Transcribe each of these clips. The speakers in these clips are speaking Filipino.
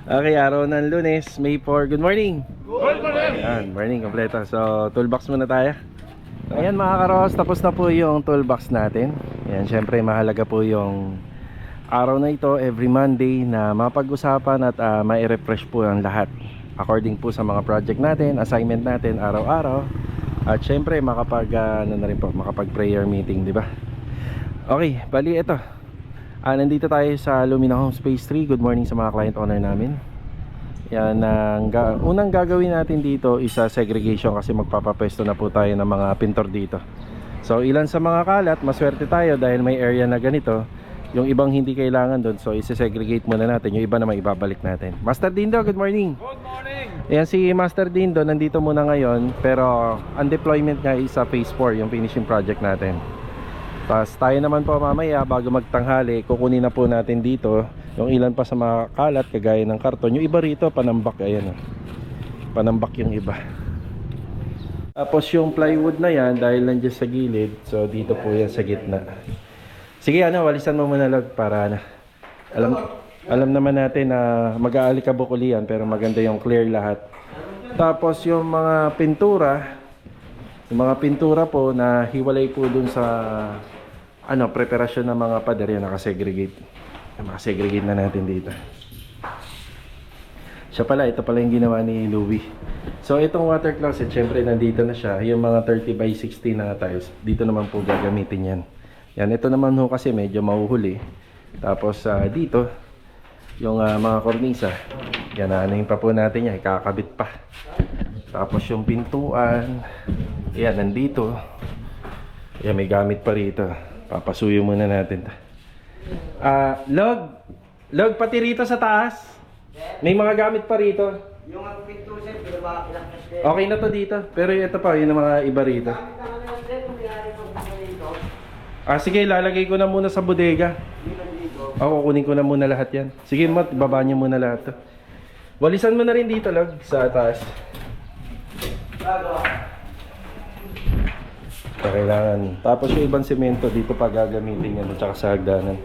Okay, araw ng Lunes, May 4. Good morning! Good morning! Ayan, morning, kompleto. So, toolbox muna tayo. Ayan mga karos, tapos na po yung toolbox natin. Ayan, syempre mahalaga po yung araw na ito, every Monday, na mapag-usapan at mai-refresh po ang lahat. According po sa mga project natin, assignment natin araw-araw. At syempre makapag-prayer meeting, di ba? Okay, bali ito. Nandito tayo sa Lumina Home Space 3. Good morning sa mga client owner namin. Yan, unang gagawin natin dito is segregation kasi magpapapesto na po tayo ng mga pintor dito. So ilan sa mga kalat, maswerte tayo dahil may area na ganito. Yung ibang hindi kailangan doon, so isi-segregate muna natin. Yung iba naman ibabalik natin. Master Dindo, good morning! Good morning! Yan, si Master Dindo nandito muna ngayon, pero ang deployment niya is sa phase 4, yung finishing project natin. Tapos tayo naman po mamaya bago magtanghali, kukunin na po natin dito yung ilan pa sa mga kalat kagaya ng karton. Yung iba rito panambak, ayan oh. Panambak yung iba. Tapos yung plywood na yan dahil nandiyan sa gilid, so dito po yan sa gitna. Sige, walisan mo muna log para alam naman natin na mag-aalikabok uli yan, pero maganda yung clear lahat. Tapos yung mga pintura po na hiwalay po dun sa preparasyon ng mga pader, yan nakasegregate na natin dito. Ito pala yung ginawa ni Louie. So itong water closet, syempre nandito na siya. Yung mga 30 by 60 na tiles, dito naman po gagamitin yan. Ito naman ho kasi medyo mahuhuli. Tapos dito yung mga kornisa, yan, aanahin pa po natin yan, kakabit pa. Tapos yung pintuan, yan, nandito. Yan, may gamit pa rito. Papasuyo muna natin. Log, pati rito sa taas. May mga gamit pa rito. Yung ang pinto sir, pinabakilak na sir. Okay na to dito. Pero ito pa, yun ang mga iba rito. Sige, lalagay ko na muna sa bodega. Kukunin ko na muna lahat yan. Sige, Mat, ibaba niyo muna lahat to. Walisan mo na rin dito, Log, sa taas. Kailangan. Tapos yung ibang semento dito pa gagamitin yan at saka sa hagdanan.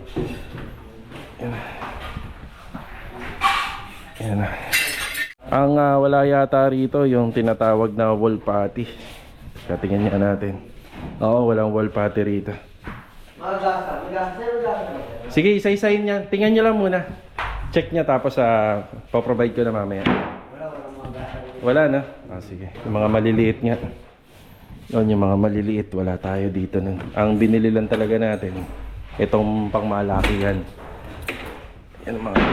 Yan. Ang wala yata rito yung tinatawag na wall putty. Katingin niya natin. Oo, walang wall putty rito. Sige, isa-isahin niya. Tingnan niyo lang muna. Check niya tapos po-provide ko na mamaya. Wala na? Sige. Yung mga maliliit nga. Yung mga maliliit, wala tayo dito nun. Ang binili lang talaga natin, itong pangmalakihan. Yan mga...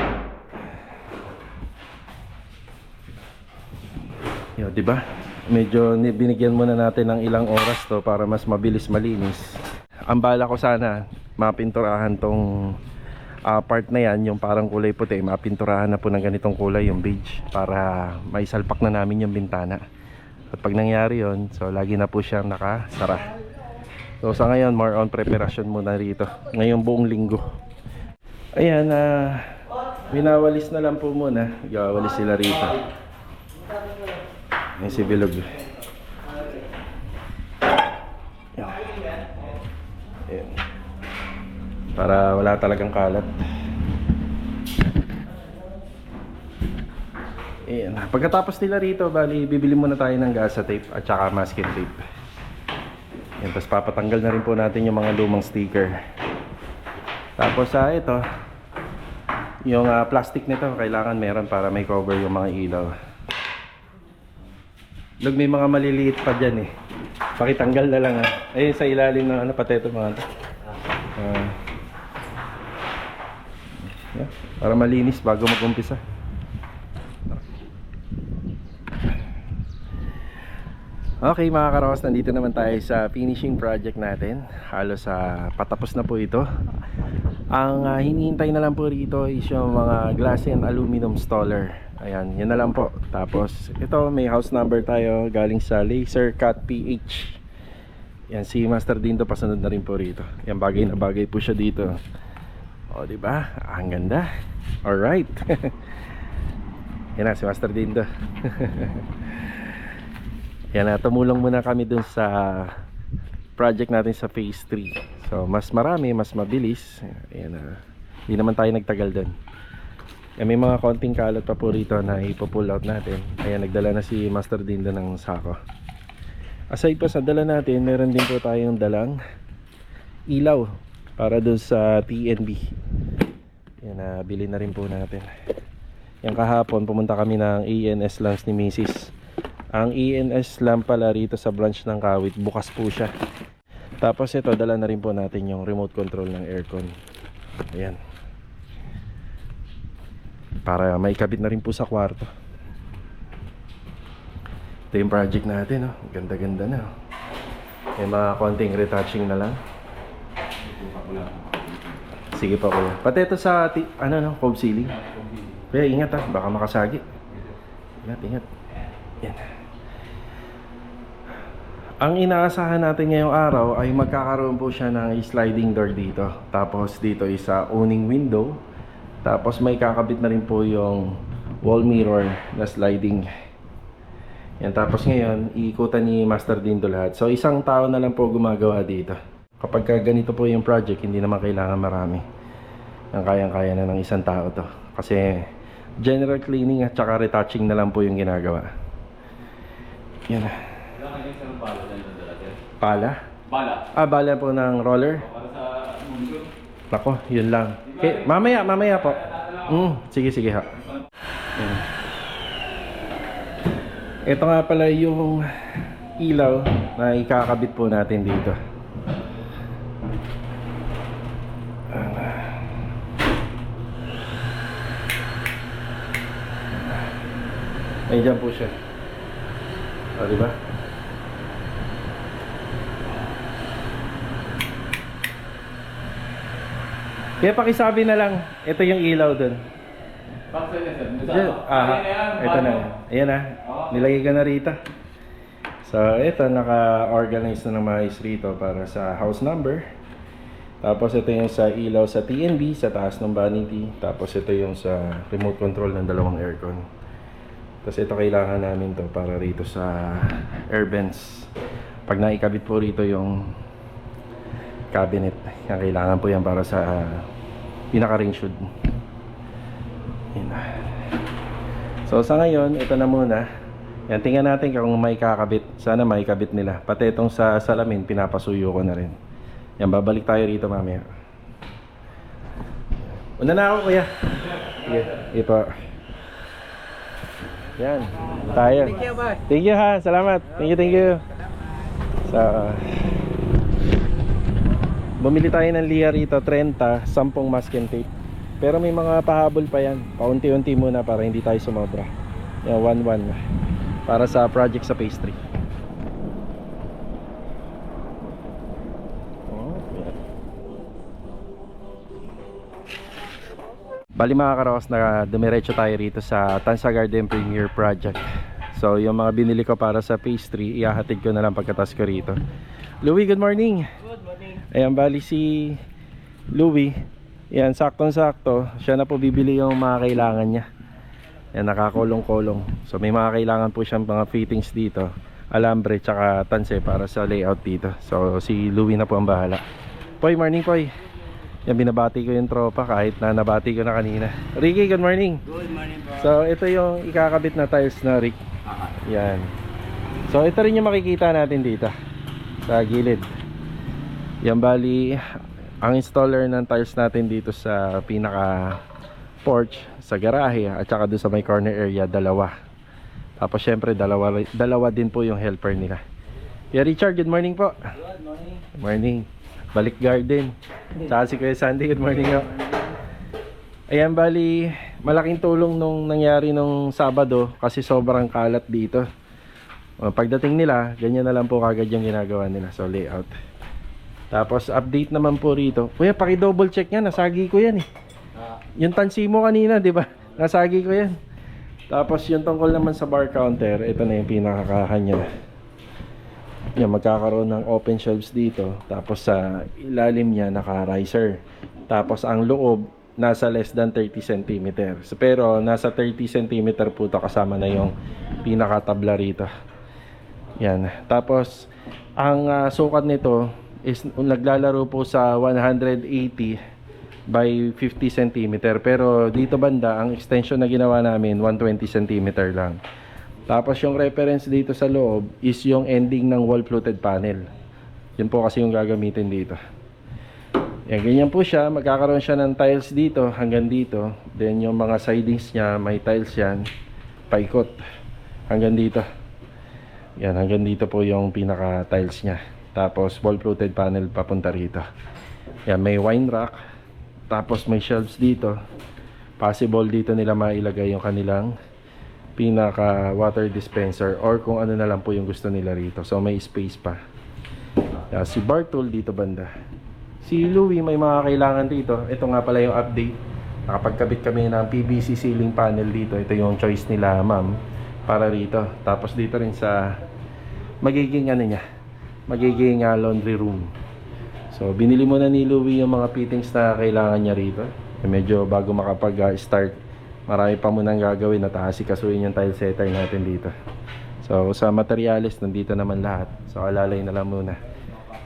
diba? Medyo binigyan muna natin ng ilang oras to para mas mabilis malinis. Ang bala ko sana, mapinturahan tong part na yan, yung parang kulay puti, mapinturahan na po ng ganitong kulay yung beige para maisalpak na namin yung bintana. At pag nangyari yon, so lagi na po siyang nakasara. So sa ngayon, more on preparation muna rito ngayong buong linggo. Ayan, winawalis na lang po muna. Igawalis sila rito. Ayan si Bilog. Ayan. Para wala talagang kalat. Ayan. Pagkatapos nila rito, bali bibili muna tayo ng gasa tape at saka masking tape. Ayan, tapos papatanggal na rin po natin yung mga lumang sticker. Tapos ito, yung plastic nito kailangan meron para may cover yung mga ilaw. Lug, may mga maliliit pa dyan eh. Pakitanggal na lang Ayun sa ilalim ng pati ito mga ito. Para malinis bago mag-umpisa. Okay mga karos, nandito naman tayo sa finishing project natin. Halos patapos na po ito. Ang hinihintay na lang po rito is yung mga glass and aluminum stoller. Ayan, yan na lang po. Tapos ito, may house number tayo galing sa Laser Cut PH. Yan, si Master Dindo pasunod na rin po rito. Yan, bagay na bagay po siya dito. O, diba? Ang ganda. Alright. Yan na, si Master Dindo. Yan na, tumulong muna kami dun sa project natin sa phase 3. So mas marami, mas mabilis. Ayan na, hindi naman tayo nagtagal dun. May mga konting kalat pa po rito na ipo-pull out natin. Ayan, nagdala na si Master Dindo ng sako. Aside pa sa dala natin, meron din po tayong dalang ilaw para doon sa TNB. Yan, bili na rin po natin. Yung kahapon pumunta kami ng ENS Lamps ni Mrs. Ang ENS lamp pala rito sa branch ng Kawit, bukas po siya. Tapos ito, dala na rin po natin yung remote control ng aircon. Ayan, para maikabit na rin po sa kwarto. Ito yung project natin, oh. Ganda-ganda na, oh. May mga konting retouching na lang. Sige pa kuya. Pati ito sa cove ceiling. Kuya, ingat ha, baka makasagi. Ingat. Yan. Ang inaasahan natin ngayong araw ay magkakaroon po siya ng sliding door dito. Tapos dito isa owning window. Tapos may kakabit na rin po yung wall mirror na sliding. Yan, tapos ngayon iikutan ni Master Dindo lahat. So isang tao na lang po gumagawa dito. Kapag ganito po yung project, hindi naman kailangan marami. Ang kayang-kaya na ng isang tao to. Kasi general cleaning at saka retouching na lang po yung ginagawa. Yan. Pala? Bala. Bala po ng roller? Para sa mundo. Nako, yun lang. Okay, mamaya po. Sige ha. Yan. Ito nga pala yung ilaw na ikakabit po natin dito. Ay, dyan po siya. O, diba? Kaya pakisabi na lang, ito yung ilaw dun. Bakit na sir? Diyan, ito na. Ayan na. Nilagay ka na rito. So, ito, naka-organize na ng maayos rito para sa house number. Tapos, ito yung sa ilaw sa TNB, sa taas ng vanity. Tapos, ito yung sa remote control ng dalawang aircon. Tapos, ito kailangan namin to para rito sa air vents. Pag naikabit po rito yung cabinet, yan, kailangan po yan para sa pinaka-ring shoot. Yan. So sa ngayon, ito na muna. Yan, tingnan natin kung may kakabit. Sana may kabit nila. Pati itong sa salamin, pinapasuyo ko na rin. Yan, babalik tayo rito mamaya. Una na ako, kuya. Sige, ito. Yan, tayo. Thank you, boy. Thank you ha, salamat. Thank you. So, bumili tayo ng Lia rito, 30, 10 masking tape. Pero may mga pahabol pa yan. Paunti-unti muna para hindi tayo sumobra. Yan, 1-1. Para sa project sa pastry. Oh, yan. Bali mga karos, na dumiretso tayo rito sa Tansa Garden Premier Project. So yung mga binili ko para sa pastry, ihahatid ko na lang pagkatas ko rito. Louie, good morning. Good morning. Ayan, bali si Louie, yan, saktong-sakto, siya na po bibili yung mga kailangan niya. Yan, nakakulong-kulong. So may mga kailangan po siyang mga fittings dito, alambre tsaka tanse para sa layout dito. So si Louie na po ang bahala. Poy, morning Poy. Yan, binabati ko yung tropa kahit na nabati ko na kanina. Ricky, good morning. Good morning, bro. So ito yung ikakabit na tiles na Rick. Yan. So ito rin yung makikita natin dito sa gilid. Yan, bali ang installer ng tiles natin dito sa pinaka porch, sa garahe at saka doon sa may corner area, dalawa. Tapos syempre dalawa din po yung helper nila. Yeah, Richard, good morning po. Good morning. Good morning. Balik garden. Tsaka si Kuya Sandy, good morning po. Ayan, bali malaking tulong nung nangyari nung Sabado kasi sobrang kalat dito. Pagdating nila, ganyan na lang po kagad yung ginagawa nila. So layout. Tapos update naman po rito. Kuya, paki-double check yan, nasagi ko yan eh. Yung tansi mo kanina, di ba? Nasagi ko yan. Tapos yung tungkol naman sa bar counter, ito na yung pinakakanya. Yan, magkakaroon ng open shelves dito. Tapos sa ilalim niya naka-riser. Tapos ang loob nasa less than 30 cm. Pero nasa 30 cm po ito, kasama na yung pinakatabla rito. Yan. Tapos ang sukat nito is naglalaro po sa 180 by 50 cm. Pero dito banda, ang extension na ginawa namin 120 cm lang. Tapos yung reference dito sa loob is yung ending ng wall fluted panel. Yun po kasi yung gagamitin dito. Yan, ganyan po siya. Magkakaroon siya ng tiles dito hanggang dito. Then yung mga sidings niya, may tiles yan. Paikot hanggang dito. Yan, hanggang dito po yung pinaka tiles niya. Tapos wall fluted panel papunta rito. Yan, may wine rack. Tapos may shelves dito. Possible dito nila mailagay yung kanilang pinaka water dispenser or kung ano na lang po yung gusto nila rito. So may space pa. Yan, si Bartol dito banda. Si Louie may mga kailangan dito. Ito nga pala yung update. Nakapagkabit kami ng PVC ceiling panel dito. Ito yung choice nila ma'am para rito. Tapos dito rin sa magiging ano niya, magiging laundry room. So binili muna ni Louie yung mga fittings na kailangan niya rito. Medyo bago makapag-start, marami pa munang gagawin at aasikasuhin yung tile setter natin dito. So sa materials nandito naman lahat. So alalay na lang muna.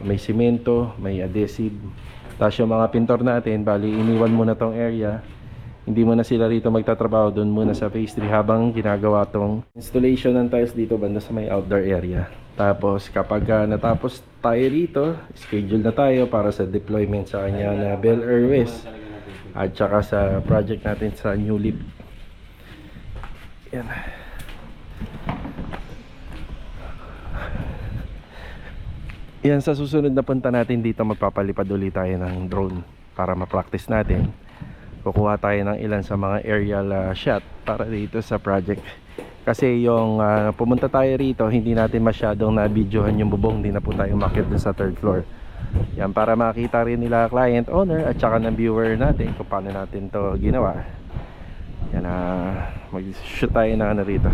May simento, may adhesive. Tapos yung mga pintor natin, bali iniwan muna tong area. Hindi muna sila rito magtatrabaho, doon muna sa phase 3 habang ginagawa tong installation ng tiles dito banda sa may outdoor area. Tapos kapag natapos tayo rito, schedule na tayo para sa deployment sa kanya na Bel Air West at saka sa project natin sa New Leaf. Yan. Yan, sa susunod na punta natin dito magpapalipad ulit tayo ng drone para ma-practice natin. Kukuha tayo ng ilan sa mga aerial shot para dito sa project. Kasi yung pumunta tayo rito, hindi natin masyadong na-videohan yung bubong. Hindi na po tayo umakyat dun sa 3rd floor. Yan, para makita rin nila client owner at saka ng viewer natin kung paano natin to ginawa. Yan, mag-shoot tayo ng ano rito,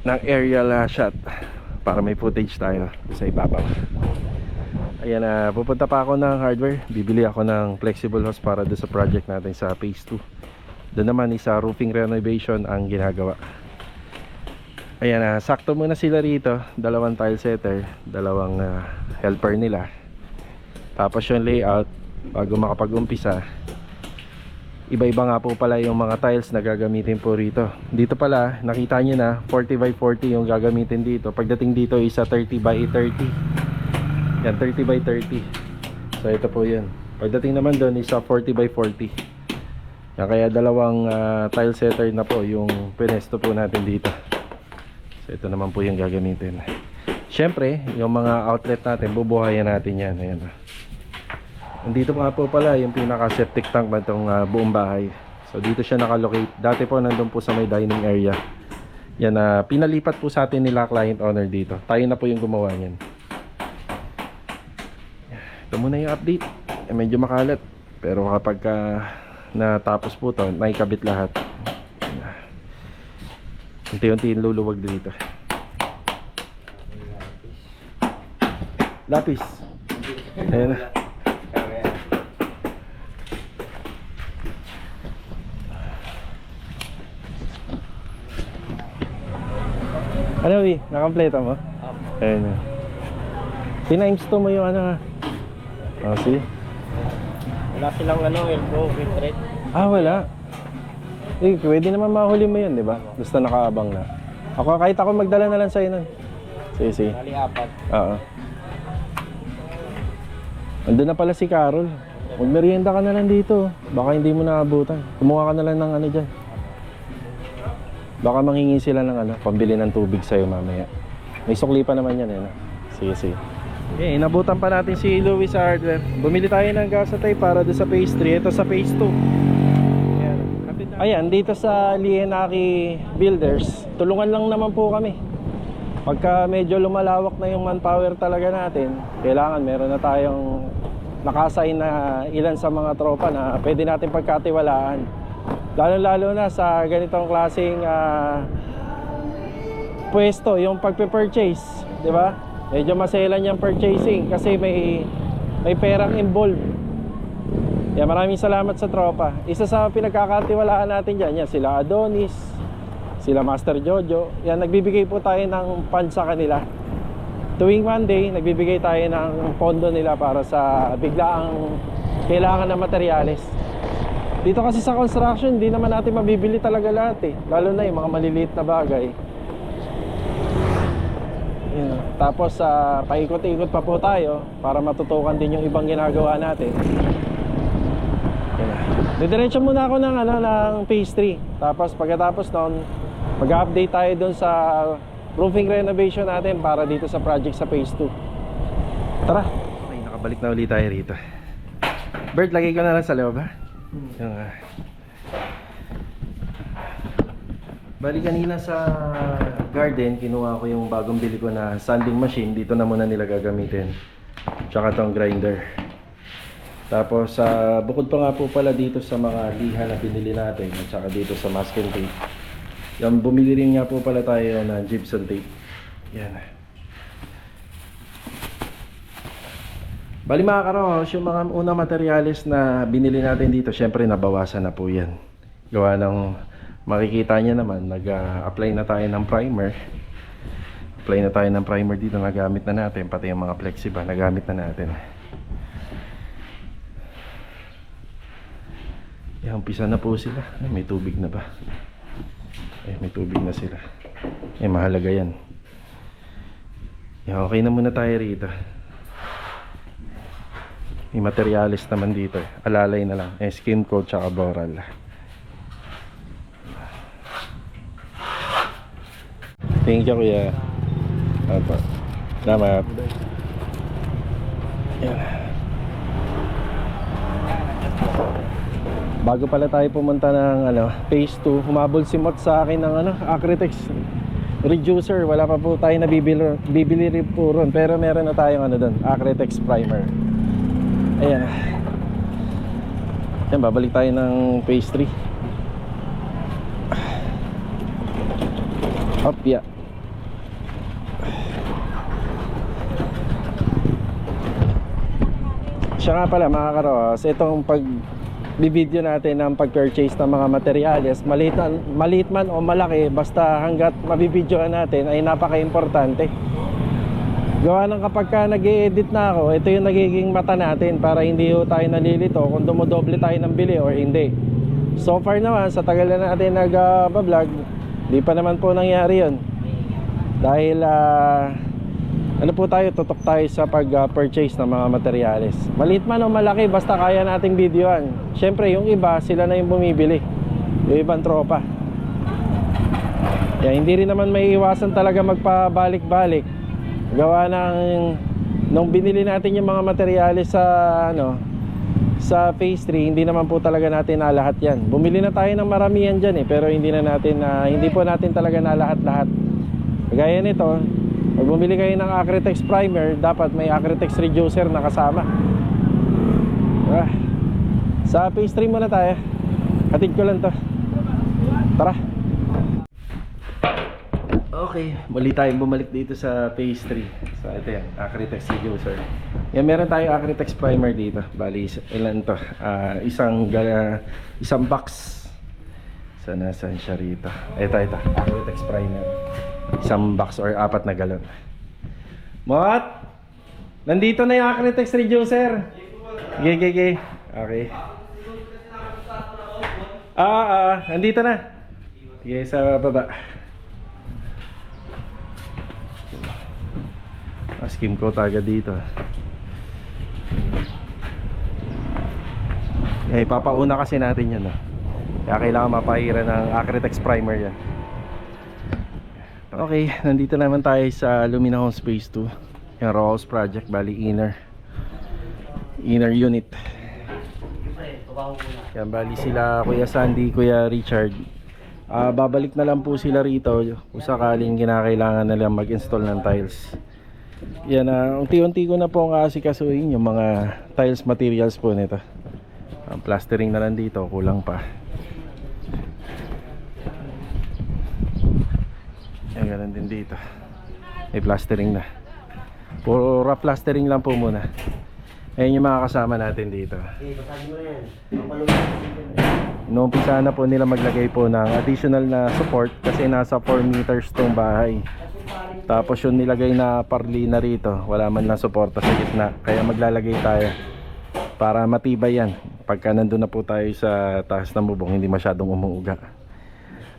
ng aerial shot para may footage tayo sa ibabaw. Ayan, pupunta pa ako ng hardware. Bibili ako ng flexible hose para doon sa project natin sa phase 2. Doon naman isa roofing renovation ang ginagawa. Ayan, sakto muna sila rito. Dalawang tile setter, dalawang helper nila. Tapos yung layout bago makapag-umpisa. Iba-iba nga po pala yung mga tiles na gagamitin po rito. Dito pala, nakita nyo na 40 by 40 yung gagamitin dito. Pagdating dito isa 30 by 30. Yan, 30 by 30. So ito po yun. Pagdating naman doon isa 40 by 40. Yan, kaya dalawang tile setter na po yung pinesto po natin dito. So ito naman po yung gagamitin. Siyempre, yung mga outlet natin, bubuhayan natin yan. Ayan. Nandito nga po pala yung pinaka septic tank ba itong buong bahay. So dito siya nakalocate. Dati po nandun po sa may dining area. Yan, pinalipat po sa atin nila client owner dito. Tayo na po yung gumawa niyan. Ito muna yung update. Medyo makalat. Pero kapag natapos po ito, naikabit lahat. Unti-unti luluwag dito. Lapis. Ayan. Ano, Vi? Nakampleto mo? Ayan na. Tinimes to mo yung ano ha. Oh, see? Wala silang elbow with red. Wala. Pwede naman mahuli mo yun, di ba? Basta nakaabang na. Kahit ako magdala na lang sa'yo nun. Sige. Bali 4. Oo. Andun na pala si Carol. Magmerienda ka na lang dito. Baka hindi mo naabutan. Kumuha ka na lang ng ano dyan. Baka manghingi sila ng pambili ng tubig sa'yo mamaya. May sukli pa naman yan Sige. Okay, inabutan pa natin si Louie sa hardware. Bumili tayo ng gasatay para doon sa phase 3. Ito sa phase 2. Ayan, dito sa Lienaki Builders, tulungan lang naman po kami. Pagka medyo lumalawak na yung manpower talaga natin, kailangan meron na tayong nakasign na ilan sa mga tropa na pwede natin pagkatiwalaan. Lalo na sa ganitong klaseng pwesto, yung pagpe-purchase, di ba? Medyo maselan yung purchasing kasi may perang involved. Yan, maraming salamat sa tropa. Isa sa pinagkakatiwalaan natin dyan, yan, sila Adonis, sila Master Jojo. Yan, nagbibigay po tayo ng fund sa kanila. Tuwing Monday, nagbibigay tayo ng pondo nila para sa biglaang kailangan ng materyales. Dito kasi sa construction, hindi naman natin mabibili talaga lahat eh. Lalo na yung mga maliliit na bagay. Yun. Tapos paikot-ikot pa po tayo para matutukan din yung ibang ginagawa natin. Didiretso muna ako ng phase 3. Tapos pagkatapos noon, mag-update tayo dun sa roofing renovation natin para dito sa project sa phase 2. Tara. Okay, nakabalik na ulit tayo rito. Bert, lagay ko na lang sa loob ha. Yung, bali kanina sa garden, kinuha ko yung bagong bili ko na sanding machine. Dito na muna nila gagamitin. Tsaka tong grinder. Tapos bukod pa nga po pala dito sa mga liha na binili natin at saka dito sa masking tape. Yan, bumili rin nga po pala tayo ng gypsum tape. Yan. Bali mga karos, yung mga unang materyales na binili natin dito, syempre nabawasan na po yan. Gawa ng makikita nyo naman, nag-apply na tayo ng primer. Apply na tayo ng primer dito, nagamit na natin. Pati yung mga flexiba, nagamit na natin. Yan, umpisa na po sila. Ay, may tubig na ba? Ay, may tubig na sila. Ay, mahalaga yan. Yan, okay na muna tayo rito. May materialis naman dito. Alalay na lang. Skim coat tsaka boral. Thank you, kuya. Apa. Salamat. Yan. Bago pala tayo pumunta ng phase 2, humabol si Mot sa akin ng Acrytex reducer. Wala pa po tayo bibili rin po ron, pero meron na tayong doon, Acrytex primer. Ayan. Yan, babalik tayo ng phase 3. Up, yeah. Siya nga pala mga karos, itong bibideo natin ng pag-purchase ng mga materyales, maliit man o malaki, basta hanggat mabibidyoan natin ay napaka-importante. Gawa ng kapag ka nag-i-edit na ako, ito yung nagiging mata natin para hindi tayo nalilito kung dumodoble tayo ng bili or hindi. So far naman, sa tagal na natin nag-vlog, di pa naman po nangyari yun. Dahil tutok tayo sa pag-purchase ng mga materyales. Maliit man o malaki, basta kaya nating videoan. Siyempre, yung iba, sila na yung bumibili. Yung ibang tropa. Kaya hindi rin naman may iwasan talaga magpabalik-balik. Gawa nung binili natin yung mga materyales sa phase 3, hindi naman po talaga natin na lahat yan. Bumili na tayo ng maramihan dyan pero hindi po natin talaga na lahat-lahat. Gaya nito, pag bumili kayo ng Acrytex primer, dapat may Acrytex reducer na kasama. Sa phase 3 muna tayo. Hatid ko lang to. Tara. Okay, muli tayong bumalik dito sa phase 3. So ito yan, Acrytex reducer. Yan, meron tayong Acrytex primer dito. Bali, ilan to? Isang box. Saan siya rito? Ito, Acrytex primer. Isang box or 4 na galon. Mot! Nandito na yung Acrytex reducer. Okay. Nandito na. Sige, sa baba. Skim coat agad dito. Ipapauna kasi natin yan. Kaya kailangan mapahira ng Acrytex primer yan. Okay, nandito naman tayo sa Lumina Homes Phase 2. Yung row house project, bali inner unit. Yan, bali sila Kuya Sandy, Kuya Richard. Babalik na lang po sila rito kung sakaling kinakailangan na lang mag-install ng tiles. Yan, unti-unti ko na po ang asikasuhin yung mga tiles materials po nito. Ang plastering na lang dito, kulang pa. Yan, ganun din dito. May plastering na. Puro rough plastering lang po muna. Ayan yung mga kasama natin dito. Inuumpisa na po nila maglagay po ng additional na support kasi nasa 4 meters tong bahay. Tapos yung nilagay na parli na rito, wala man lang suporta sa gitna. Kaya maglalagay tayo para matibay yan. Pagka nandun na po tayo sa taas ng bubong, hindi masyadong umuuga.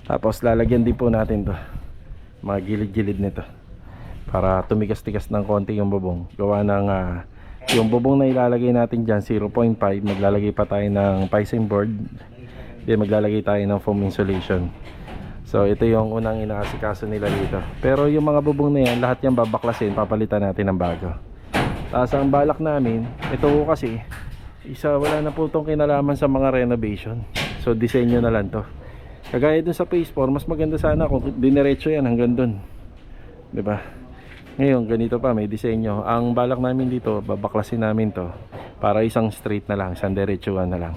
Tapos lalagyan din po natin to, mga gilid-gilid nito, para tumigas-tigas ng konti yung bubong. Gawa ng yung bubong na ilalagay natin dyan 0.5, maglalagay pa tayo ng piping board, then maglalagay tayo ng foam insulation. So ito yung unang inaasikaso nila dito. Pero yung mga bubong na yan, lahat yan babaklasin, papalitan natin ng bago. Tapos ang balak namin, ito kasi wala na po itong kinalaman sa mga renovation. So disenyo na lang to. Kagaya dun sa phase 4, mas maganda sana kung diniretso yan hanggang dun, diba? Ngayon ganito pa, may disenyo. Ang balak namin dito, babaklasin namin to para isang straight na lang, isang diretsuan na lang,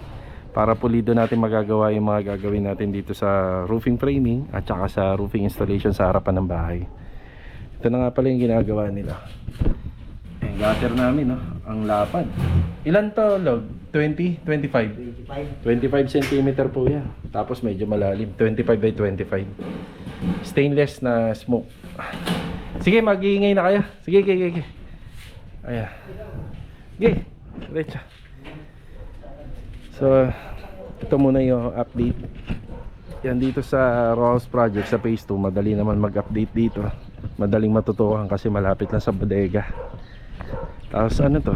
para pulido natin magagawa yung mga gagawin natin dito sa roofing framing at saka sa roofing installation sa harapan ng bahay. Ito na nga pala yung ginagawa nila. Gutter namin, no? Ang lapad. Ilan to, log? 20? 25? 25 cm po yan. Tapos medyo malalim, 25 by 25. Stainless na smoke. Sige, mag-iingay na kayo. Sige. Ayan. Sige, diretso. So, ito muna yung update. Yan dito sa row house project sa phase 2. Madali naman mag-update dito. Madaling matutukan kasi malapit lang sa bodega. Tapos ano to?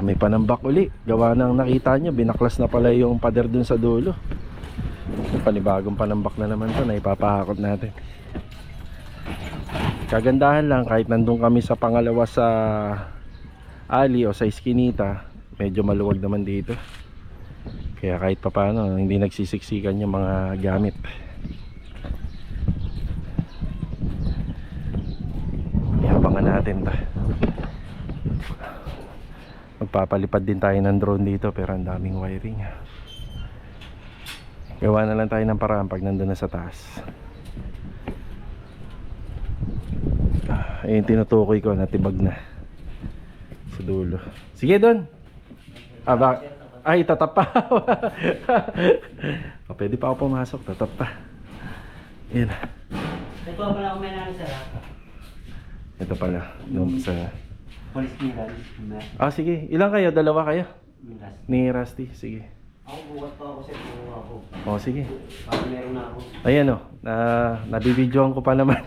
May panambak uli. Gawa ng nakita nyo, binaklas na pala yung pader dun sa dulo. Panibagong panambak na naman to na ipapahakot natin. Kagandahan lang, kahit nandun kami sa pangalawa sa alley o sa iskinita, medyo maluwag naman dito. Kaya kahit papano, hindi nagsisiksikan yung mga gamit. Iabangan natin ta. Magpapalipad din tayo ng drone dito, pero ang daming wiring. Gawa na lang tayo ng paraan pag nandun na sa taas. Ayun, tinutukoy ko, natibag na sa dulo. Sige doon. Ay, tatap pa. Pwede pa ako pumasok, tatap pa. Yan. Ito pala kung may narisara. Ito pala, nung sa... Polis Miran. Sige. Ilan kayo? Dalawa kayo? Ni Rusty. Sige. Ako bukat pa ako sa kumuha ako. Sige. Para meron na ako. Ayan nabibidyoan ko pa naman.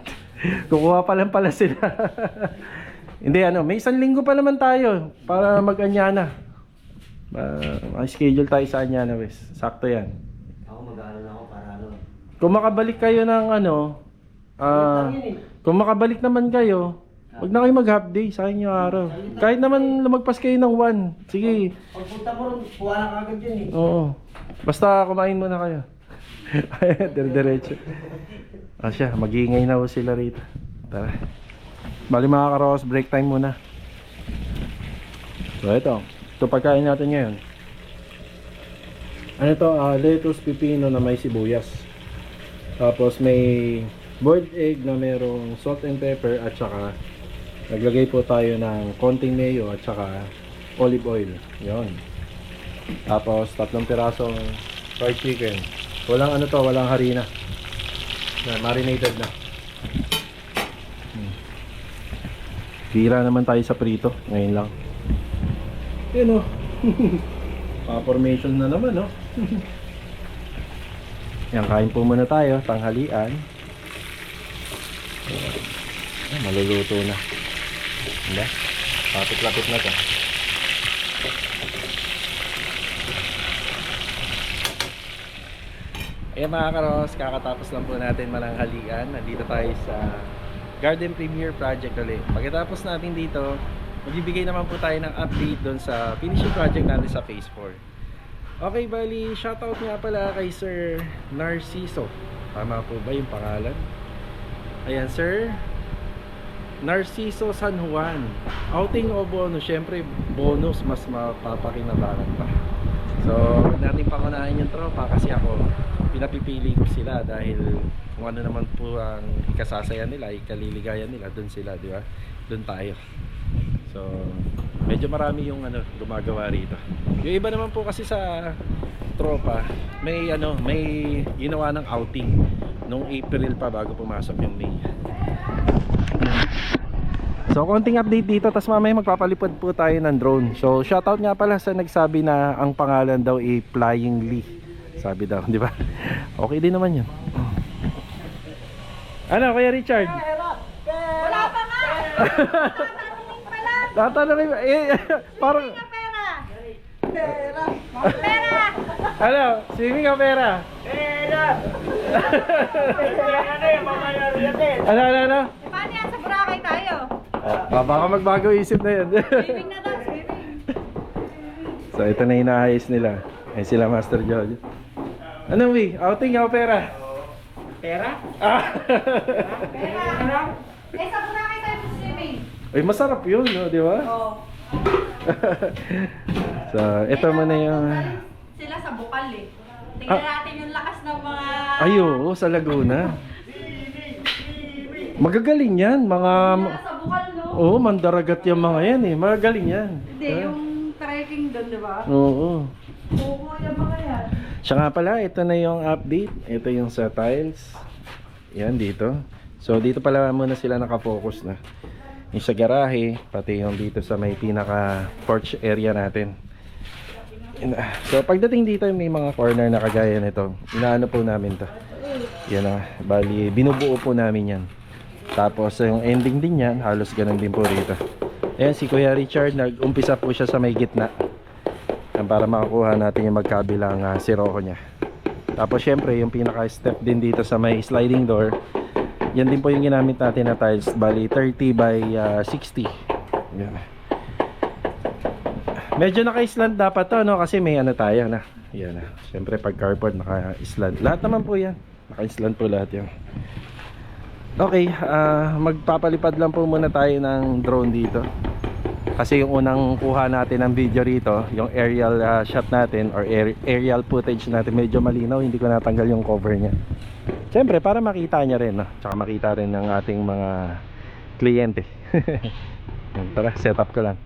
Kukuha pa lang pala sila. Hindi may isang linggo pa naman tayo para mag-Anyana. Schedule tayo sa Anyana West. Sakto yan. Ako mag-aaral ako para Kung makabalik kayo ng kung makabalik naman kayo, wag na kayo mag-half day sa inyo araw. Kahit naman lumagpas kayo ng 1. Sige. Pagpunta mo rin, kuha na kagad yun Oo. Basta kumain muna kayo. Diretso. Siya, mag-iingay na ho sila rito. Tara. Bali mga karos, break time muna. So ito pagkain natin ngayon. Ano to? Lettuce, pipino na may sibuyas. Tapos may boiled egg na merong salt and pepper, at saka naglagay po tayo ng konting mayo at saka olive oil. Yun. Tapos 3 pirasong fried chicken. Walang walang harina. Marinated na. Bira naman tayo sa prito ngayon lang. Yun pa-formation na naman Yan, kain po muna tayo, tanghalian. Maluluto na. Hindi? Lapit-lapit na to. Ayan mga karos, kakatapos lang po natin mananghalian. Nandito tayo sa Garden Premier Project ulit. Pagkatapos natin dito, magbibigay naman po tayo ng update doon sa finishing project natin sa phase 4. Okay, bali, shoutout nga pala kay Sir Narciso. Tama po ba yung pangalan? Ayan, Sir Narciso San Juan. Outing o bonus? Siyempre, bonus mas mapapakinabangan pa. So, huwag natin pangunahin yung tropa kasi ako, pinapipili ko sila dahil kung ano naman po ang ikasasaya nila, ikaliligayan nila, dun sila, di ba? Dun tayo. So, medyo marami yung gumagawa rito. Yung iba naman po kasi sa tropa, may ginawa ng outing nung April pa bago pumasok yung May. So konting update dito, tas mamaya magpapalipad po tayo ng drone. So shoutout nga pala sa nagsabi na ang pangalan daw ay Flying Lee. Sabi daw, di ba? Okay din naman yun. Ano, Kuya Richard? Wala pa nga! Tatanungin pa lang! Tatanungin, parang... Pera! Pera! Ano, swimming o pera? Ano? Paano yan? Sa Boracay tayo? Baka magbago isip na yun. Swimming na daw, swimming. So ito na inaayos nila. Ay sila Master Jojo. Ano wi? Outing o pera? Pera? Eh, sa Boracay tayo sa swimming. Ay masarap yun, no? Di ba? Oo. So ito mo na yung... Sila sa Bukal eh. Tingnan natin yung lakas ng mga... Ay oo, sa Laguna. Magagaling yan, mga... Sila sa Bukal, no? Oo, mandaragat yung mga yan eh. Magagaling yan. Hindi, yung trekking doon, di ba? Oo. Oo, yung mga yan. Siya nga pala, ito na yung update. Ito yung sa tiles. Yan dito. So dito pala muna sila nakafocus na. Yung sa garahe, pati yung dito sa may pinaka porch area natin. So pagdating dito may mga corner na kagaya nito. Inaano po namin to. Yan na, bali binubuo po namin yan. Tapos yung ending din yan, halos ganun din po rito. Ayan si Kuya Richard, nag-umpisa po siya sa may gitna. Para makakuha natin yung magkabilang siroko niya. Tapos syempre yung pinaka step din dito sa may sliding door, yan din po yung ginamit natin na tiles, bali 30 by 60. Yan. Medyo naka-island dapat to, no? Kasi may ano tayo na. Yan na. Syempre pag carport naka-island. Lahat naman po yan. Naka-island po lahat yan. Okay, magpapalipad lang po muna tayo ng drone dito. Kasi yung unang kuha natin ng video rito, yung aerial shot natin or aerial footage natin, medyo malinaw, hindi ko natanggal yung cover niya. Siyempre para makita niya rin, no? Tsaka makita rin ng ating mga kliyente. Tara, set up ko lang.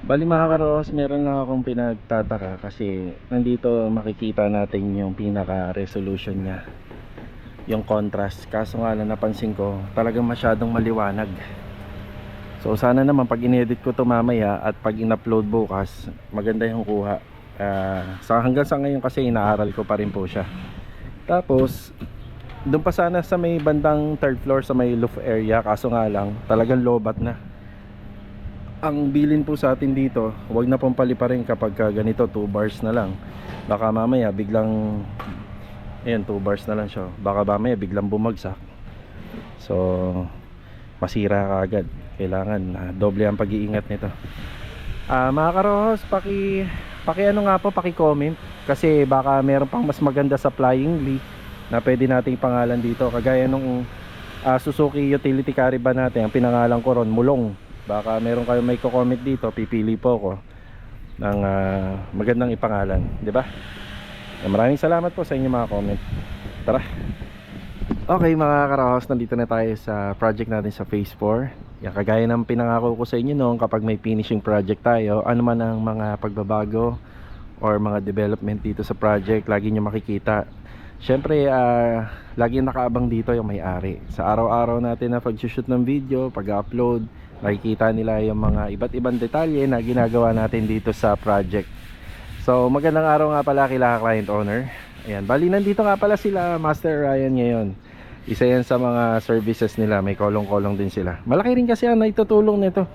Bali mga karos, meron lang akong pinagtataka kasi nandito makikita natin yung pinaka resolution niya, yung contrast. Kaso nga lang napansin ko talagang masyadong maliwanag. So sana naman pag inedit ko to mamaya at pag in-upload bukas, maganda yung kuha. Hanggang sa ngayon kasi inaaral ko pa rin po siya. Tapos doon pa sana sa may bandang third floor sa may roof area, kaso nga lang talagang lobat na. Ang bilin po sa atin dito, huwag na pong paliparin kapag ganito 2 bars na lang. Baka mamaya biglang ayan, 2 bars na lang siya. Baka mamaya biglang bumagsak. So masira ka agad. Kailangan doble ang pag-iingat nito. Mga karohos, paki ano nga po, paki-comment kasi baka meron pang mas maganda sa Flying Lee na pwede nating pangalan dito. Kagaya nung Suzuki utility carry van natin, ang pinangalan ko ron Mulong. Baka meron kayo may comment dito, pipili po ko ng magandang ipangalan, di ba? Maraming salamat po sa inyong mga comment. Tara. Okay mga karahos, nandito na tayo sa project natin sa phase 4. Yan, kagaya ng pinangako ko sa inyo noon, kapag may finishing project tayo, ano man ang mga pagbabago or mga development dito sa project, lagi nyo makikita. Syempre, lagi nakaabang dito yung may-ari. Sa araw-araw natin na pag-shoot ng video, pag-upload, makikita nila yung mga iba't ibang detalye na ginagawa natin dito sa project. So magandang araw nga pala kila client owner. Ayan, bali nandito nga pala sila Master Ryan ngayon. Isa yan sa mga services nila, may kolong-kolong din sila. Malaki rin kasi ang naitutulong nito.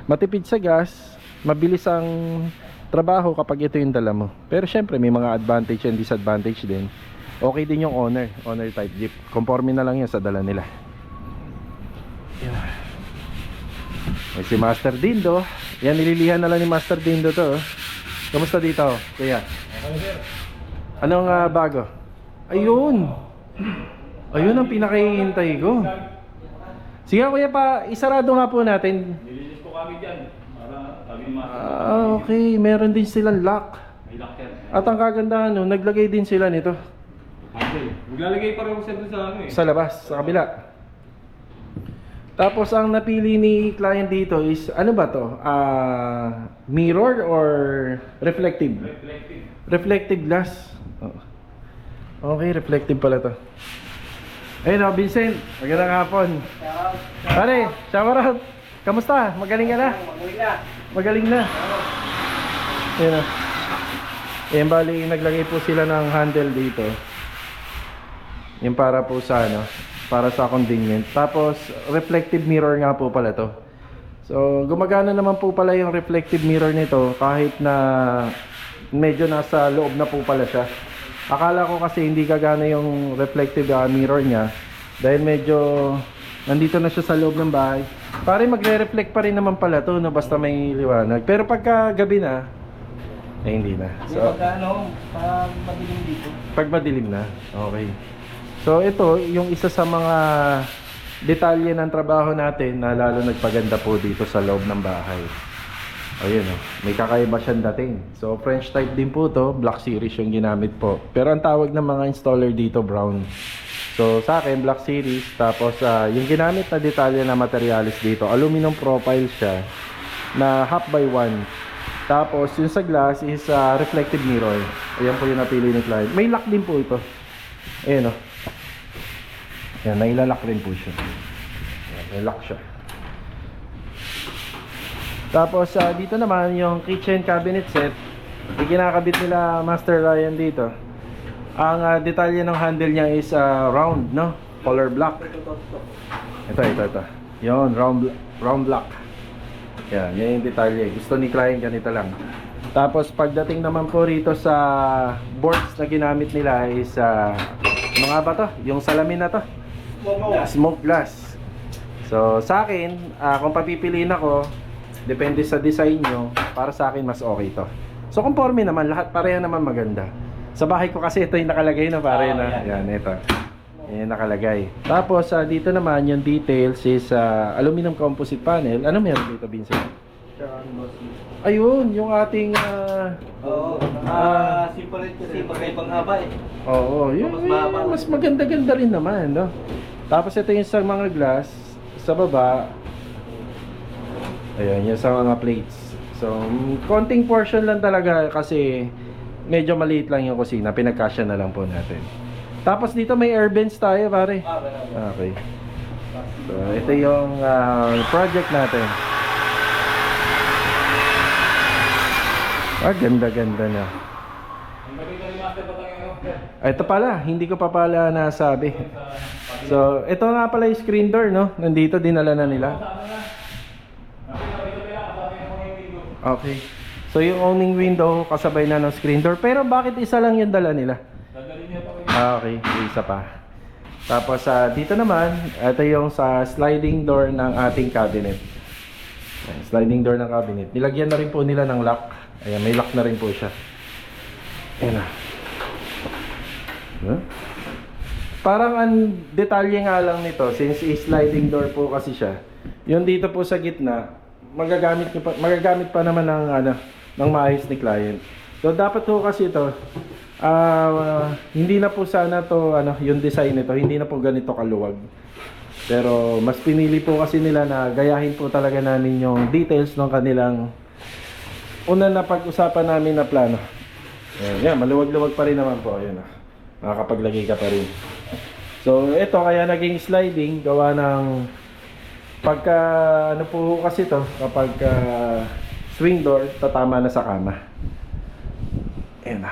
matipid sa gas, mabilis ang trabaho kapag ito yung dala mo. Pero syempre may mga advantage and disadvantage din. Okay din yung owner type jeep. Conforme na lang yan sa dala nila. Yan. May si Master Dindo. Yan, nililihan na lang ni Master Dindo to. Kamusta dito, kuya? Anong bago? Ayun. Ayun ang pinakahihintay ko. Sige kuya, pa isarado nga po natin. Nilinis ko kami dyan. Para sabi ni Master. Okay, meron din silang lock. May lock yan. At ang kagandahan, no, naglagay din sila nito Okay. Maglalagay pa rin ako sa ano eh. sa labas, sa kabila. Tapos ang napili ni client dito is ano ba to? Mirror or reflective? Reflective. Reflective glass. Oh. Okay, reflective pala to. Ayun o, Vincent. Magandang hapon. Pare, shower out. Kamusta? Magaling ka na? Magaling na. Ayun o. Ayun, bali, naglagay po sila ng handle dito. Yung para po sa ano, para sa convenient. Tapos, reflective mirror nga po pala to. So, gumagana naman po pala yung reflective mirror nito kahit na medyo nasa loob na po pala siya. Akala ko kasi hindi gagana yung reflective mirror niya dahil medyo nandito na siya sa loob ng bahay. Pare, magre-reflect pa rin naman pala to, no, basta may liwanag. Pero pagka gabi na, eh hindi na. So, pag madilim dito. pag madilim na, okay. So ito, yung isa sa mga detalye ng trabaho natin na lalo nagpaganda po dito sa loob ng bahay. Ayun oh, may kakaiba siyang dating. So French type din po to, Black Series yung ginamit po. Pero ang tawag ng mga installer dito, brown. So sa akin, Black Series. Tapos yung ginamit na detalye na materialis dito, aluminum profile siya na half by one. Tapos yung sa glass is reflective mirror. Ayan po yung napili ng client. May lock din po ito. Ayan oh. Ayan, nailalak rin po siya. Ayan, may lock siya. Tapos dito naman yung kitchen cabinet set. Ikinakabit nila Master Ryan dito. Ang detalye ng handle niya is round, no? Color black. Ito. Yon, round black. Yan yung detalye. Gusto ni client ganito lang. Tapos pagdating naman po rito sa boards na ginamit nila is mga ba to? Yung salamin na to. Smoke glass. So sa akin, kung papipiliin ako, depende sa design nyo, para sa akin mas okay to. So conforme naman, lahat pareha naman maganda. Sa bahay ko kasi ito yung nakalagay na pare na. Yan, ito. Yan nakalagay. Tapos dito naman yung details is aluminum composite panel. Ano meron dito, Vincent? Ayun, yung ating Simple rin kasi pagkaibang haba eh. oo, yun, Mas mahaba. mas maganda-ganda rin naman, no? Tapos ito yung sa mga glass sa baba. Ayan, yung sa mga plates. So, konting portion lang talaga kasi medyo maliit lang yung kusina. Pinagkasya na lang po natin. Tapos dito may air vents tayo, pare. Okay. So, ito yung project natin. Ganda-ganda na. Ang galing ni Master Batang Ito pala, hindi ko pa pala nasabi. So, ito nga pala yung screen door, no? Nandito, dinala na nila. Okay. So, yung owning window, kasabay na ng screen door. Pero bakit isa lang yung dala nila? Okay, isa pa. Tapos, dito naman, ito yung sa sliding door ng ating cabinet. Ayan, sliding door ng cabinet. Nilagyan na rin po nila ng lock. Ayan, may lock na rin po siya. Ayan na. Huh? Parang ang detalye nga lang nito, since sliding door po kasi siya, yung dito po sa gitna, magagamit pa naman ng maayos ni client. So dapat po kasi ito, hindi na po sana to yung design nito, hindi na po ganito kaluwag. Pero mas pinili po kasi nila na gayahin po talaga namin yung details ng kanilang una na pag-usapan namin na plano. Ayan, maluwag-luwag pa rin naman po. Ayan, makakapaglagay ka pa rin. So, ito kaya naging sliding gawa ng pagka ano po kasi to kapag swing door, tatama na sa kama. Ayan na.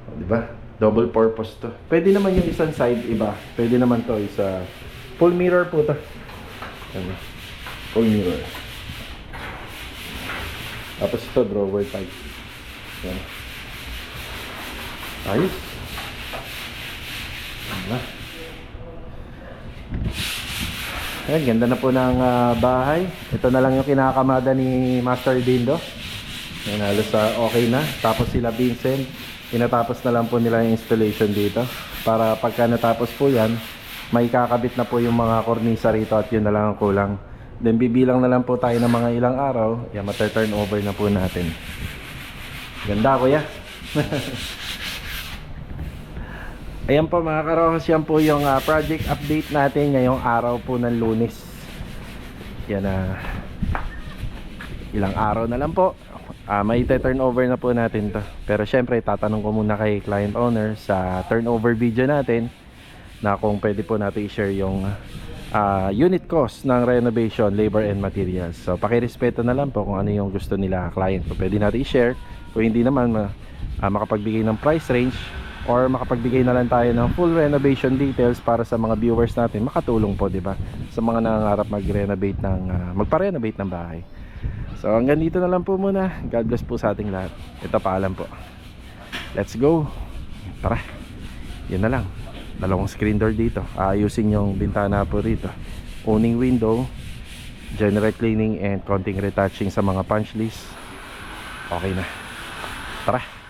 O, diba? Double purpose to. Pwede naman yung isang side iba. Pwede naman to isa full mirror po to. Ayan, full mirror. Tapos ito, drawer type. Yan. Ayos. Diba? Ayan, ganda na po ng bahay. Ito na lang yung kinakamada ni Master Dindo. Ayan, halos okay na. Tapos sila Vincent, pinatapos na lang po nila yung installation dito. Para pagka natapos po yan, may kakabit na po yung mga kornisa rito at yun na lang ang kulang. Then bibilang na lang po tayo ng mga ilang araw. Yan, mata-turn over na po natin. Ganda, kuya. Ayan po mga karohos, yan po yung project update natin ngayong araw po ng Lunes. Yan ilang araw na lang po. May turnover na po natin to. Pero syempre tatanong ko muna kay client owner sa turnover video natin na kung pwede po natin i-share yung unit cost ng renovation, labor and materials. So pakirespeto na lang po kung ano yung gusto nila client. Kung pwede natin i-share, kung hindi naman makapagbigay ng price range or makapagbigay na lang tayo ng full renovation details para sa mga viewers natin, makatulong po, di ba? Sa mga nangangarap mag-renovate magpa-renovate ng bahay. So hanggang dito na lang po muna. God bless po sa ating lahat. Ito, paalam po. Let's go. Tara. Yun na lang. Dalawang screen door dito. Ayusin yung bintana po rito. Owning window, general cleaning and konting retouching sa mga punch list. Okay na. Tara.